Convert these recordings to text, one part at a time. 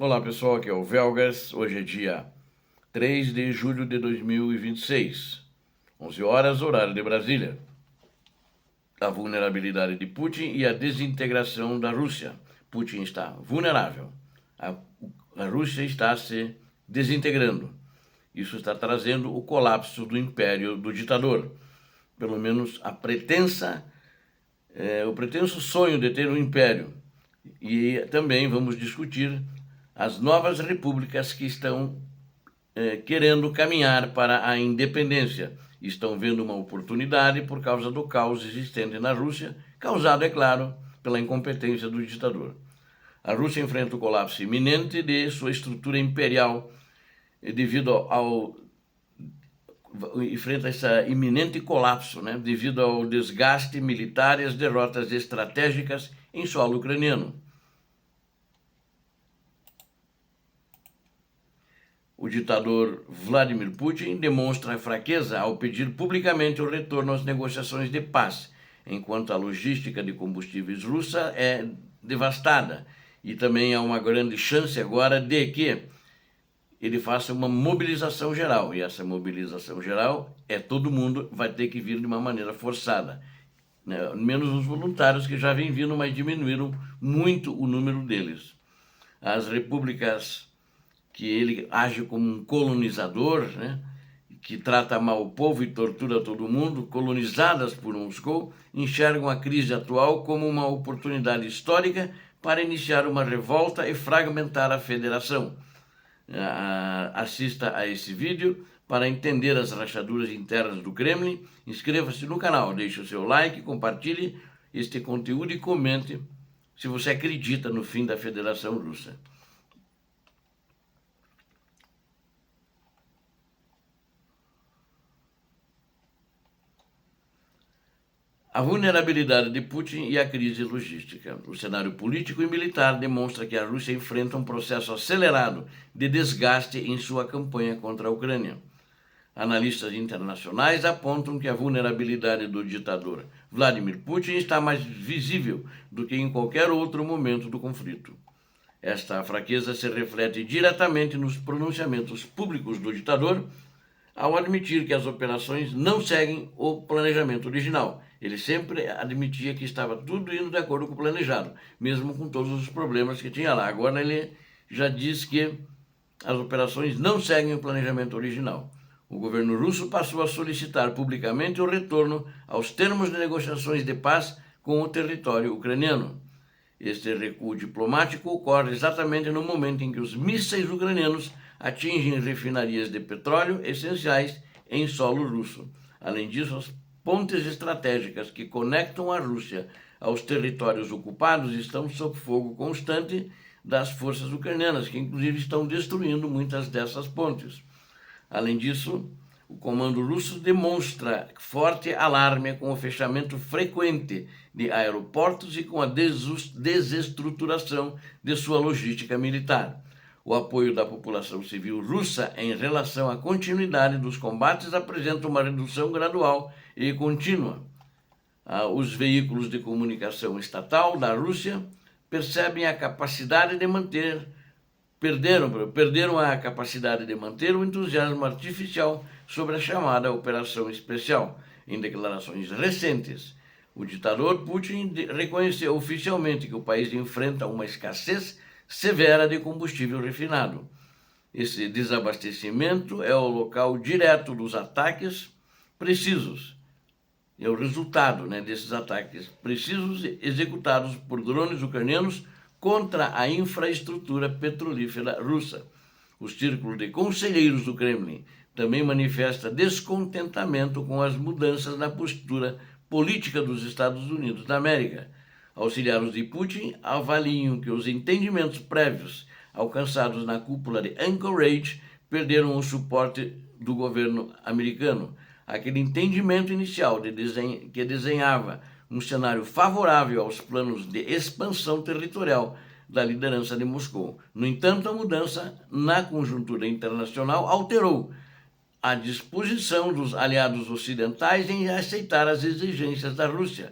Olá pessoal, aqui é o Velgas. Hoje é dia 3 de julho de 2026, 11 horas, horário de Brasília. A vulnerabilidade de Putin e a desintegração da Rússia. Putin está vulnerável. A Rússia está se desintegrando. Isso está trazendo o colapso do império do ditador. Pelo menos o pretenso sonho de ter um império. E também vamos discutir as novas repúblicas que estão querendo caminhar para a independência. Estão vendo uma oportunidade por causa do caos existente na Rússia, causado, é claro, pela incompetência do ditador. A Rússia enfrenta o colapso iminente de sua estrutura imperial enfrenta esse iminente colapso, devido ao desgaste militar e às derrotas estratégicas em solo ucraniano. O ditador Vladimir Putin demonstra fraqueza ao pedir publicamente o retorno às negociações de paz, enquanto a logística de combustíveis russa é devastada. E também há uma grande chance agora de que ele faça uma mobilização geral. E essa mobilização geral todo mundo vai ter que vir de uma maneira forçada. Menos os voluntários que já vêm vindo, mas diminuíram muito o número deles. As repúblicas que ele age como um colonizador, que trata mal o povo e tortura todo mundo, colonizadas por Moscou, enxergam a crise atual como uma oportunidade histórica para iniciar uma revolta e fragmentar a federação. Assista a esse vídeo para entender as rachaduras internas do Kremlin. Inscreva-se no canal, deixe o seu like, compartilhe este conteúdo e comente se você acredita no fim da Federação Russa. A vulnerabilidade de Putin e a crise logística. O cenário político e militar demonstra que a Rússia enfrenta um processo acelerado de desgaste em sua campanha contra a Ucrânia. Analistas internacionais apontam que a vulnerabilidade do ditador Vladimir Putin está mais visível do que em qualquer outro momento do conflito. Esta fraqueza se reflete diretamente nos pronunciamentos públicos do ditador ao admitir que as operações não seguem o planejamento original. Ele sempre admitia que estava tudo indo de acordo com o planejado, mesmo com todos os problemas que tinha lá. Agora ele já diz que as operações não seguem o planejamento original. O governo russo passou a solicitar publicamente o retorno aos termos de negociações de paz com o território ucraniano. Este recuo diplomático ocorre exatamente no momento em que os mísseis ucranianos atingem refinarias de petróleo essenciais em solo russo. Além disso, as pontes estratégicas que conectam a Rússia aos territórios ocupados estão sob fogo constante das forças ucranianas, que inclusive estão destruindo muitas dessas pontes. Além disso, o comando russo demonstra forte alarme com o fechamento frequente de aeroportos e com a desestruturação de sua logística militar. O apoio da população civil russa em relação à continuidade dos combates apresenta uma redução gradual e contínua. Os veículos de comunicação estatal da Rússia perderam a capacidade de manter o entusiasmo artificial sobre a chamada Operação Especial. Em declarações recentes, o ditador Putin reconheceu oficialmente que o país enfrenta uma escassez severa de combustível refinado. Esse desabastecimento é o local direto dos ataques precisos. É o resultado desses ataques precisos executados por drones ucranianos contra a infraestrutura petrolífera russa. O círculo de conselheiros do Kremlin também manifesta descontentamento com as mudanças na postura política dos Estados Unidos da América. Auxiliares de Putin avaliam que os entendimentos prévios alcançados na cúpula de Anchorage perderam o suporte do governo americano. Aquele entendimento inicial que desenhava um cenário favorável aos planos de expansão territorial da liderança de Moscou. No entanto, a mudança na conjuntura internacional alterou a disposição dos aliados ocidentais em aceitar as exigências da Rússia.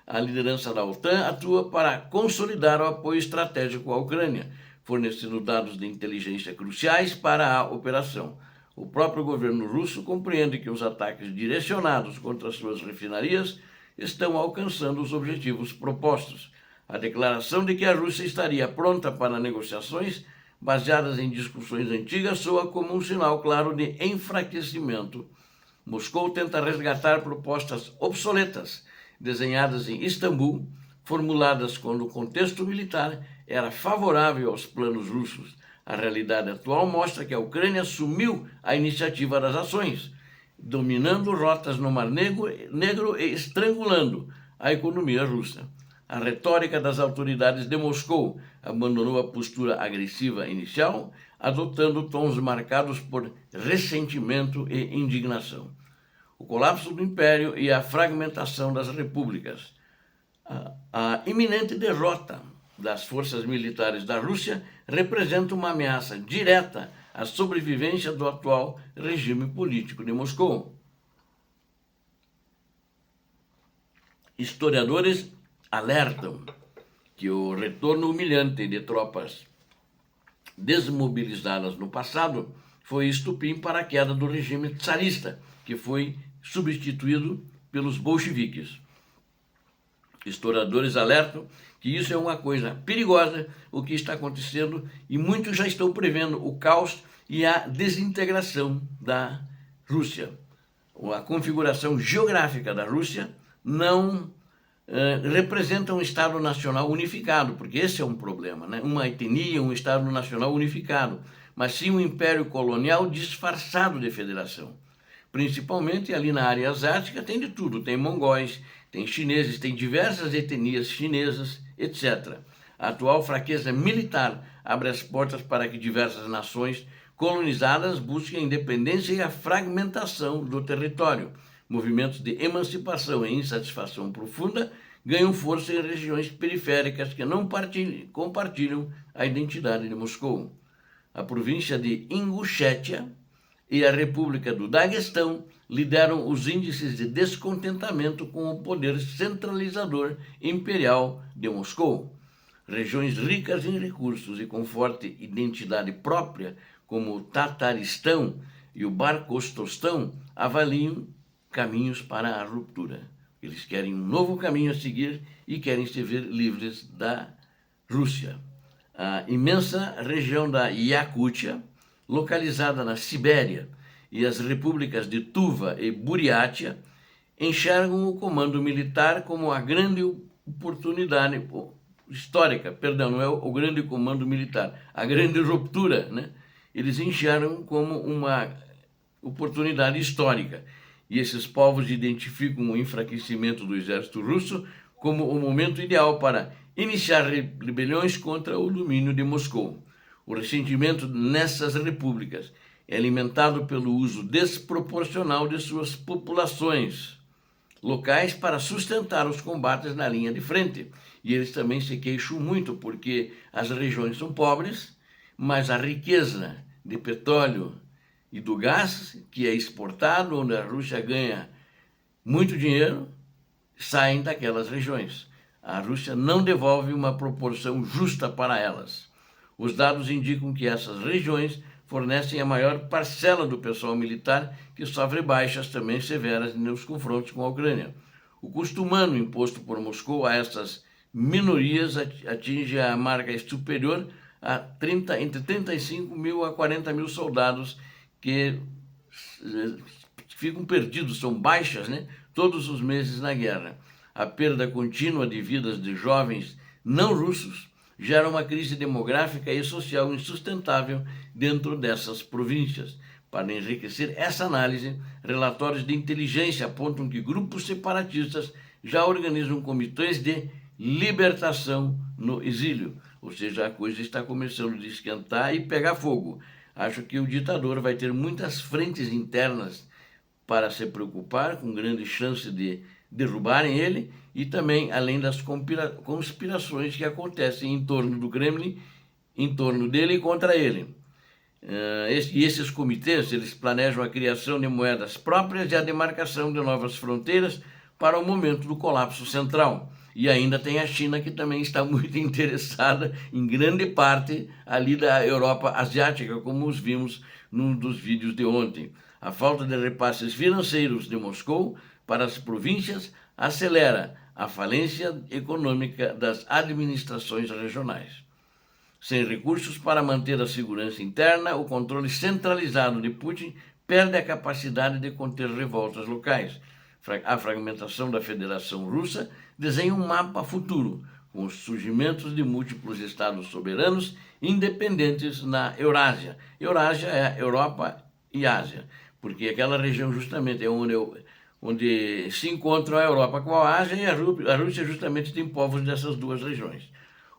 A liderança da OTAN atua para consolidar o apoio estratégico à Ucrânia, fornecendo dados de inteligência cruciais para a operação. O próprio governo russo compreende que os ataques direcionados contra suas refinarias estão alcançando os objetivos propostos. A declaração de que a Rússia estaria pronta para negociações baseadas em discussões antigas soa como um sinal claro de enfraquecimento. Moscou tenta resgatar propostas obsoletas, desenhadas em Istambul, formuladas quando o contexto militar era favorável aos planos russos. A realidade atual mostra que a Ucrânia assumiu a iniciativa das ações, dominando rotas no Mar Negro e estrangulando a economia russa. A retórica das autoridades de Moscou abandonou a postura agressiva inicial, adotando tons marcados por ressentimento e indignação. O colapso do império e a fragmentação das repúblicas. A iminente derrota das forças militares da Rússia representa uma ameaça direta à sobrevivência do atual regime político de Moscou. Historiadores alertam que o retorno humilhante de tropas desmobilizadas no passado foi estupim para a queda do regime tsarista, que foi substituído pelos bolcheviques. Historiadores alertam que isso é uma coisa perigosa, o que está acontecendo, e muitos já estão prevendo o caos e a desintegração da Rússia. A configuração geográfica da Rússia não representa um Estado nacional unificado, porque esse é um problema, né? Uma etnia, um Estado nacional unificado, mas sim um império colonial disfarçado de federação. Principalmente ali na área asiática tem de tudo, tem mongóis, tem chineses, tem diversas etnias chinesas, etc. A atual fraqueza militar abre as portas para que diversas nações colonizadas busquem a independência e a fragmentação do território. Movimentos de emancipação e insatisfação profunda ganham força em regiões periféricas que não compartilham a identidade de Moscou. A província de Ingushétia e a República do Daguestão lideram os índices de descontentamento com o poder centralizador imperial de Moscou. Regiões ricas em recursos e com forte identidade própria, como o Tataristão e o Barcostostão, avaliam caminhos para a ruptura. Eles querem um novo caminho a seguir e querem se ver livres da Rússia. A imensa região da Iacútia, localizada na Sibéria, e as repúblicas de Tuva e Buriátia enxergam o comando militar como a grande oportunidade histórica, não é o grande comando militar, a grande ruptura, né? Eles enxergam como uma oportunidade histórica. E esses povos identificam o enfraquecimento do exército russo como o momento ideal para iniciar rebeliões contra o domínio de Moscou. O ressentimento nessas repúblicas é alimentado pelo uso desproporcional de suas populações locais para sustentar os combates na linha de frente. E eles também se queixam muito porque as regiões são pobres, mas a riqueza de petróleo e do gás, que é exportado, onde a Rússia ganha muito dinheiro, saem daquelas regiões. A Rússia não devolve uma proporção justa para elas. Os dados indicam que essas regiões fornecem a maior parcela do pessoal militar, que sofre baixas também severas nos confrontos com a Ucrânia. O custo humano imposto por Moscou a essas minorias atinge a marca superior a entre 35 mil a 40 mil soldados que ficam perdidos, são baixas, né, todos os meses na guerra. A perda contínua de vidas de jovens não russos gera uma crise demográfica e social insustentável dentro dessas províncias. Para enriquecer essa análise, relatórios de inteligência apontam que grupos separatistas já organizam comitês de libertação no exílio. Ou seja, a coisa está começando a esquentar e pegar fogo. Acho que o ditador vai ter muitas frentes internas para se preocupar, com grande chance de derrubarem ele, e também além das conspirações que acontecem em torno do Kremlin, em torno dele e contra ele. E esses comitês, eles planejam a criação de moedas próprias e a demarcação de novas fronteiras para o momento do colapso central. E ainda tem a China, que também está muito interessada em grande parte ali da Europa asiática, como os vimos num dos vídeos de ontem. A falta de repasses financeiros de Moscou para as províncias acelera a falência econômica das administrações regionais. Sem recursos para manter a segurança interna, o controle centralizado de Putin perde a capacidade de conter revoltas locais. A fragmentação da Federação Russa desenha um mapa futuro, com os surgimentos de múltiplos estados soberanos independentes na Eurásia. Eurásia é a Europa e Ásia, porque aquela região justamente é onde se encontram a Europa com a Ásia, e a Rússia justamente tem povos dessas duas regiões.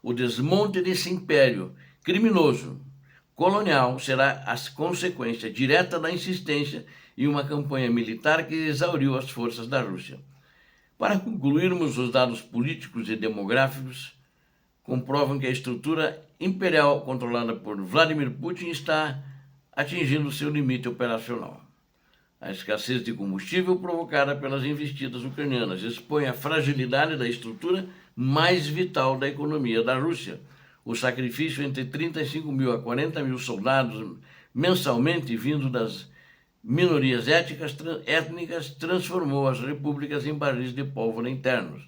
O desmonte desse império criminoso colonial será a consequência direta da insistência em uma campanha militar que exauriu as forças da Rússia. Para concluirmos, os dados políticos e demográficos comprovam que a estrutura imperial controlada por Vladimir Putin está atingindo seu limite operacional. A escassez de combustível provocada pelas investidas ucranianas expõe a fragilidade da estrutura mais vital da economia da Rússia. O sacrifício entre 35 mil a 40 mil soldados mensalmente vindo das minorias étnicas transformou as repúblicas em barris de pólvora internos.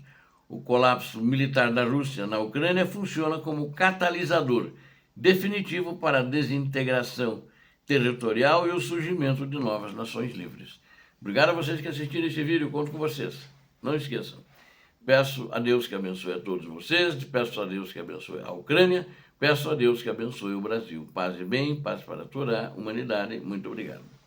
O colapso militar da Rússia na Ucrânia funciona como catalisador definitivo para a desintegração territorial e o surgimento de novas nações livres. Obrigado a vocês que assistiram esse vídeo, conto com vocês. Não esqueçam. Peço a Deus que abençoe a todos vocês, peço a Deus que abençoe a Ucrânia, peço a Deus que abençoe o Brasil. Paz e bem, paz para toda a humanidade. Muito obrigado.